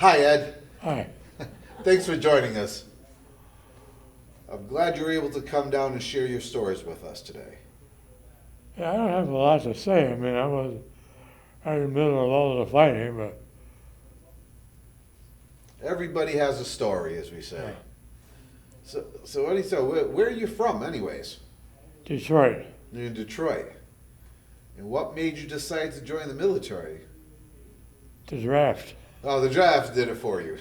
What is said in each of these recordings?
Hi, Ed. Hi. Thanks for joining us. I'm glad you're able to come down and share your stories with us today. Yeah, I don't have a lot to say. I mean, I was right in the middle of all the fighting, but Everybody has a story, as we say. yeah. Where are you from, anyways? Detroit, You're in Detroit. And what made you decide to join the military? the draft, Oh, the draft did it for you.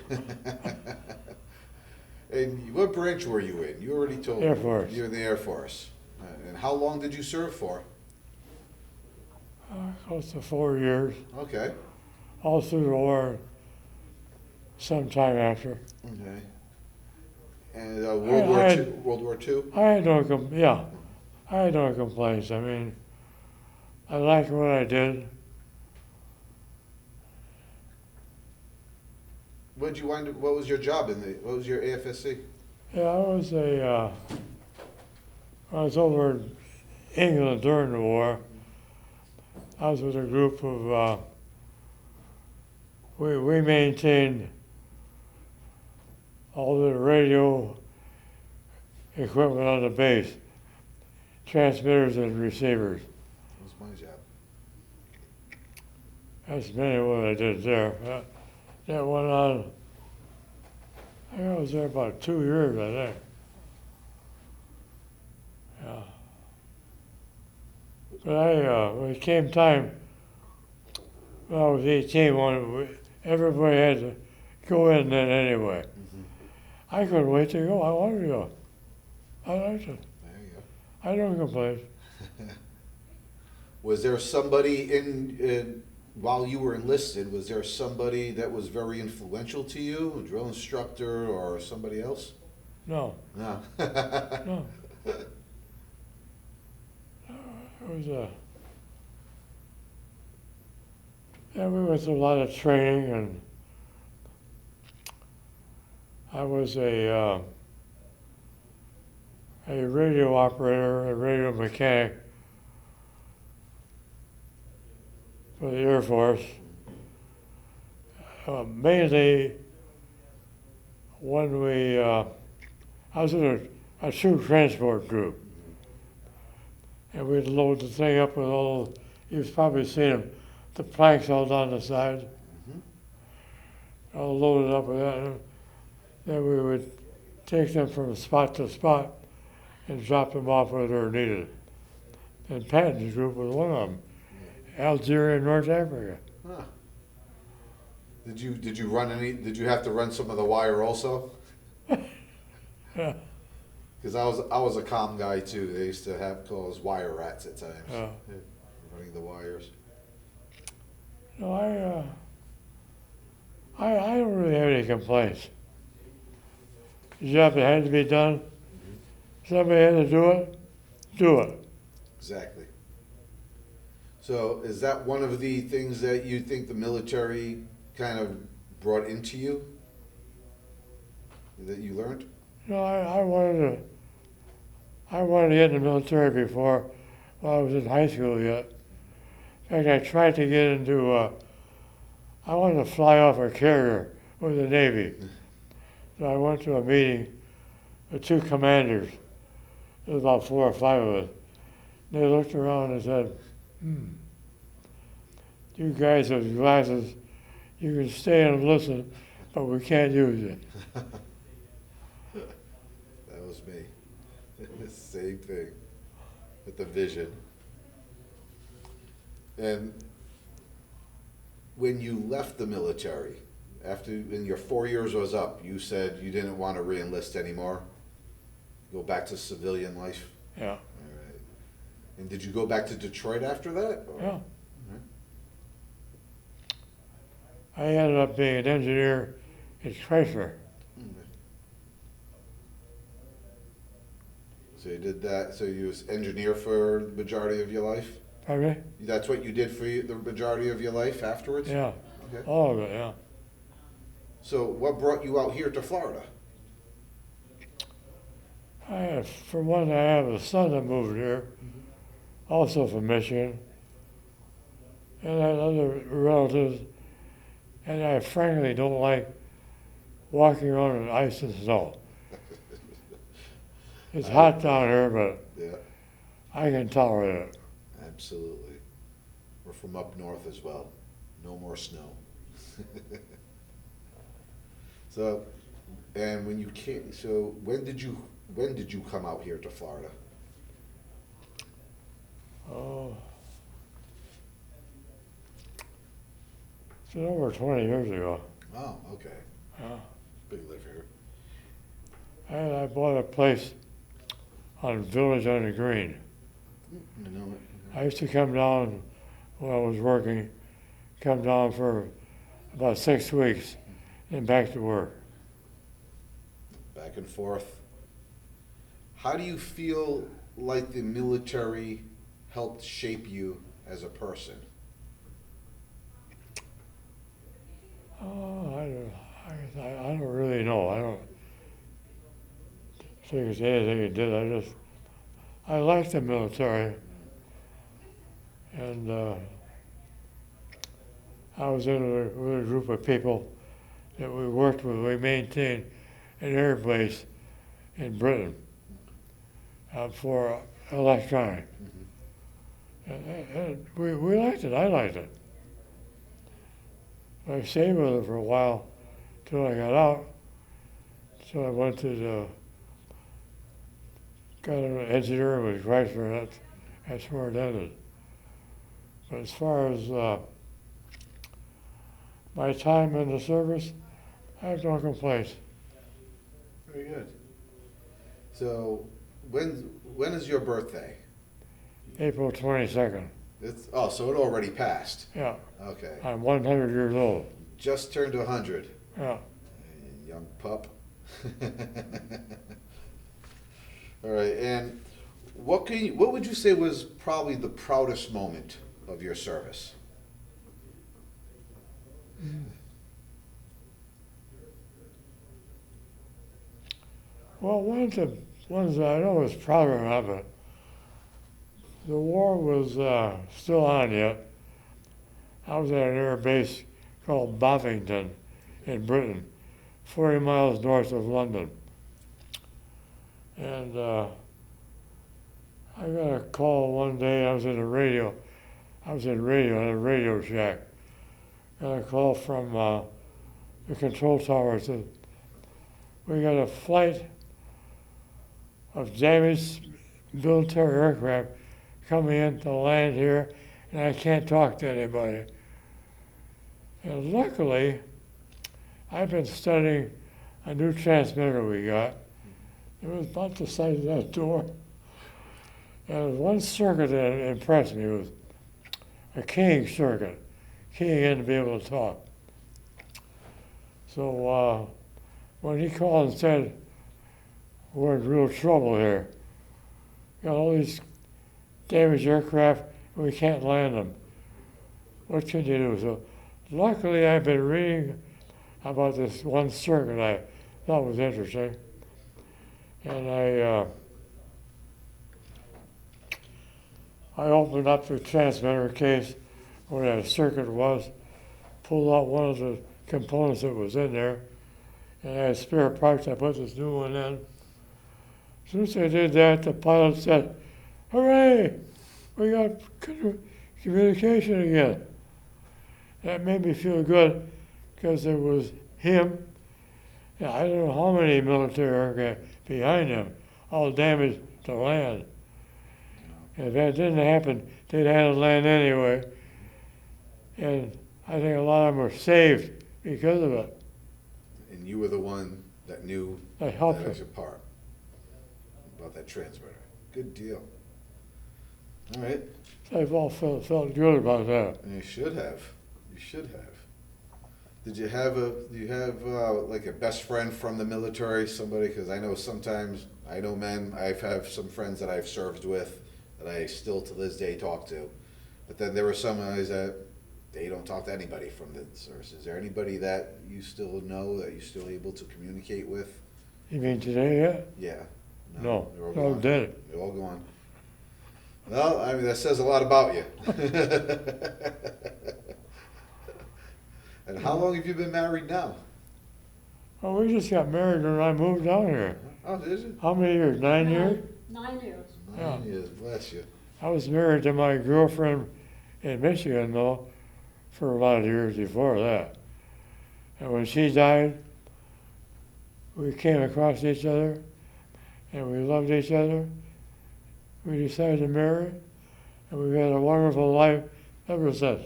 And what branch were you in? You already told me. Air Force. You're in the Air Force. And how long did you serve for? close to 4 years, Okay. all through the war, sometime after. Okay. And I World War Two. I had no, I had no complaints. I mean, I liked what I did. What was your job what was your AFSC? Yeah, I was over in England during the war. I was with a group of, we maintained all the radio equipment on the base, transmitters and receivers. That was my job. That's mainly what I did there. That went on, I think I was there about 2 years, I think. Yeah. But when it came time, when I was 18, everybody had to go in then anyway. Mm-hmm. I couldn't wait to go. I wanted to go. I liked it. There you I don't complain. go. Was there somebody while you were enlisted? Was there somebody that was very influential to you, a drill instructor or somebody else? No, No. no. It was yeah, we went through a lot of training, and I was a radio operator, a radio mechanic for the Air Force. Mainly when I was in a troop transport group, and we'd load the thing up with all, you've probably seen them, the planks all down the side, Mm-hmm. all loaded up with that. And then we would take them from spot to spot and drop them off where they were needed. And Patton's group was one of them, Algeria, North Africa. Huh. Did you run any? Did you have to run some of the wire also? Yeah. Because I was a comm guy too. They used to have call us wire rats at times. Yeah. Running the wires. No, I don't really have any complaints. The job that had to be done, somebody had to do it. Exactly. So is that one of the things that you think the military kind of brought into you? That you learned? No, I wanted to get in the military before, while I was in high school yet. In fact, I tried to get into, I wanted to fly off a carrier with the Navy. So I went to a meeting with two commanders. There was about 4 or 5 of us. They looked around and said, you guys with glasses, you can stay and listen, but we can't use it. That was me. Same thing. With the vision. And when you left the military, when your 4 years was up, you said you didn't want to re-enlist anymore? Go back to civilian life? Yeah, All right. And did you go back to Detroit after that? Or? yeah. Right. I ended up being an engineer at Chrysler. So you did that. So you was engineer for the majority of your life. Pardon me? That's what you did for the majority of your life afterwards. Yeah, Okay. all of it, yeah. So what brought you out here to Florida? For one, I have a son that moved here, also from Michigan, and I had other relatives and I frankly don't like walking around in ice and snow. It's hot down here, but Yeah, I can tolerate it. absolutely. We're from up north as well. No more snow. So, and when you came, so when did you come out here to Florida? Oh, it's been over 20 years ago. Oh, okay. Yeah. Big live here. And I bought a place on Village on the Green. You know it. I used to come down when I was working, come down for about 6 weeks, and back to work. Back and forth. How do you feel like the military helped shape you as a person? Oh, I don't really know. I don't think it's anything it did. I liked the military, and I was with a group of people that we worked with. We maintained an air base in Britain for electronic. And we liked it. I liked it. I stayed with it for a while till I got out. So I went to got an engineer with Chrysler. That's where it ended. But as far as my time in the service, I have no complaints. Very good. So, when is your birthday? April 22nd. It's, oh, so it already passed. Yeah, Okay. I'm 100 years old. Just turned 100. Yeah. Young pup. All right, and what would you say was probably the proudest moment of your service? Well, one of the ones that I know was proud of it. The war was still on yet. I was at an air base called Bovington in Britain, 40 miles north of London. And I got a call one day. I was in radio in a Radio Shack. Got a call from the control tower. Said, we got a flight of damaged military aircraft coming in to land here, and I can't talk to anybody. And luckily, I've been studying a new transmitter we got. It was about the size of that door. And there was one circuit that impressed me. It was a keying circuit, keying in to be able to talk. So when he called and said, we're in real trouble here, got all these damaged aircraft, we can't land them. What can you do? So luckily I've been reading about this one circuit I thought was interesting. And I opened up the transmitter case where that circuit was, pulled out one of the components that was in there, and I had spare parts. I put this new one in. As soon as I did that, the pilot said, "Hooray! We got communication again." That made me feel good because it was him. Yeah, I don't know how many military aircraft behind him, all damaged to land. If that didn't happen, they'd had to land anyway. And I think a lot of them were saved because of it. And you were the one that knew I helped that them. extra part about that transmitter. Good deal. All right. They've all felt good about that. And you should have. You should have. Do you have like a best friend from the military? Somebody, because I know sometimes, I know men, I have some friends that I've served with that I still to this day talk to. But then there were some guys that they don't talk to anybody from the service. Is there anybody that you still know that you're still able to communicate with? You mean today yet? Yeah. No, they're all no, gone. dead. They're all gone. Well, I mean, that says a lot about you. And how long have you been married now? Well, we just got married when I moved down here. Oh, is it? How many years? 9 years? 9 years. 9 years, bless you. I was married to my girlfriend in Michigan, though, for a lot of years before that. And when she died, we came across each other, and we loved each other. We decided to marry, and we've had a wonderful life ever since.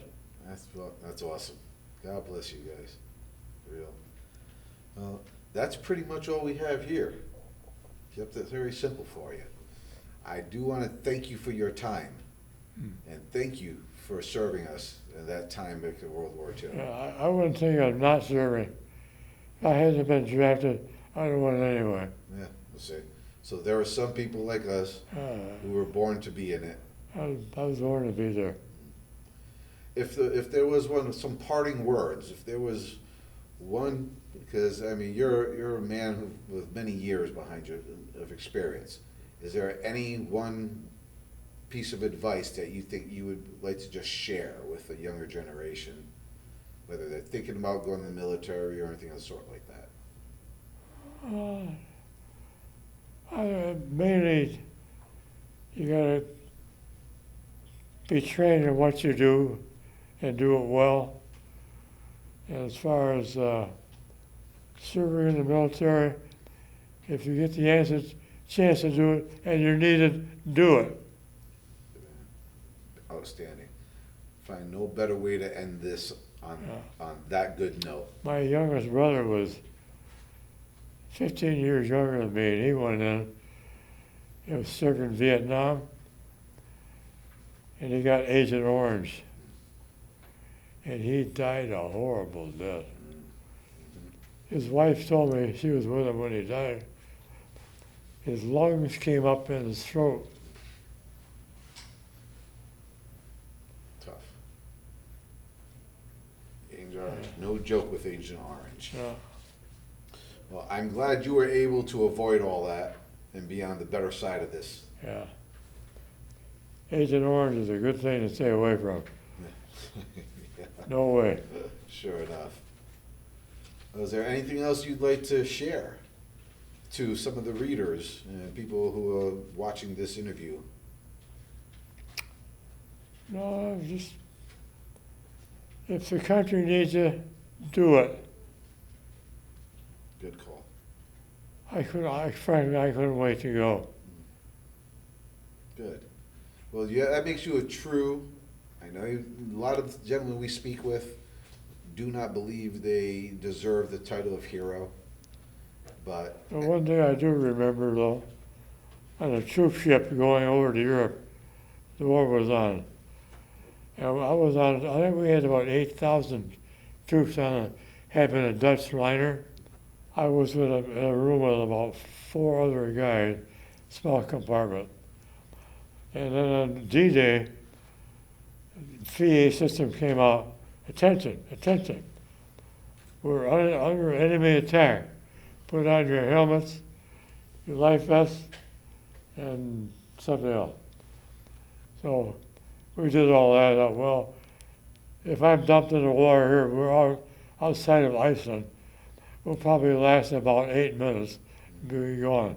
That's awesome. God bless you guys. For real. Well, that's pretty much all we have here. Kept it very simple for you. I do want to thank you for your time, and thank you for serving us in that time back in World War II. Yeah, I wouldn't think of not serving. If I hadn't been drafted, I'd have won anyway. Yeah, we'll see. So there are some people like us who were born to be in it. I was born to be there. If there was some parting words, if there was one, because I mean you're a man with many years behind you of experience. Is there any one piece of advice that you think you would like to just share with the younger generation, whether they're thinking about going to the military or anything of the sort like that? Mainly, you gotta be trained in what you do and do it well. And as far as serving in the military, if you get the chance to do it and you're needed, do it. Outstanding. Find no better way to end this on that good note. My youngest brother was 15 years younger than me, and he went in. He was serving in Vietnam, and he got Agent Orange. And he died a horrible death. His wife told me, she was with him when he died, his lungs came up in his throat. Tough. Agent Orange. No joke with Agent Orange. Yeah. Well, I'm glad you were able to avoid all that and be on the better side of this. Yeah. Agent Orange is a good thing to stay away from. Yeah, No way. sure enough. Is there anything else you'd like to share to some of the readers and people who are watching this interview? No, just, if the country needs you, do it. Good call. Frankly, I couldn't wait to go. Good. Well, yeah, that makes you a true, I know a lot of the gentlemen we speak with do not believe they deserve the title of hero, but The one thing I do remember, though, on a troop ship going over to Europe, the war was on. And I was on, I think we had about 8,000 troops had been a Dutch liner. I was in a room with about 4 other guys, small compartment. And then on D-Day, VA system came out, attention, attention. We're under enemy attack. Put on your helmets, your life vests, and something else. So we did all that. I thought, well, if I'm dumped in the water here, we're all outside of Iceland, we'll probably last about 8 minutes and be gone.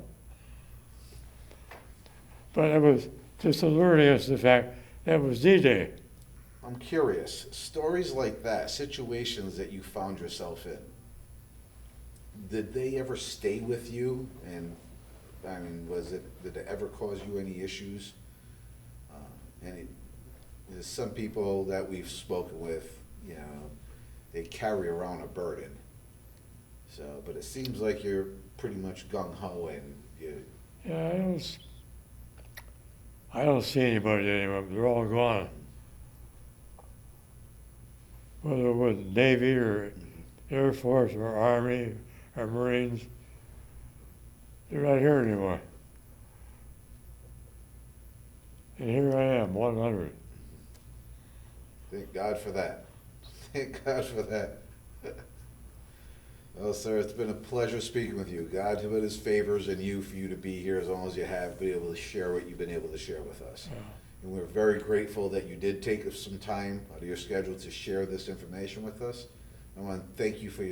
But it was just alerting us to the fact that it was D-Day. I'm curious, stories like that, situations that you found yourself in, did they ever stay with you? And I mean, did it ever cause you any issues? There's some people that we've spoken with, you know, they carry around a burden. So, but it seems like you're pretty much gung-ho and you. Yeah, I don't see anybody anymore. They're all gone. Whether it was Navy or Air Force or Army or Marines, they're not here anymore. And here I am, 100. Thank God for that. Thank God for that. Well, sir, it's been a pleasure speaking with you. God has put his favors in you for you to be here as long as you have, been able to share what you've been able to share with us. Yeah. And we're very grateful that you did take some time out of your schedule to share this information with us. I want to thank you for your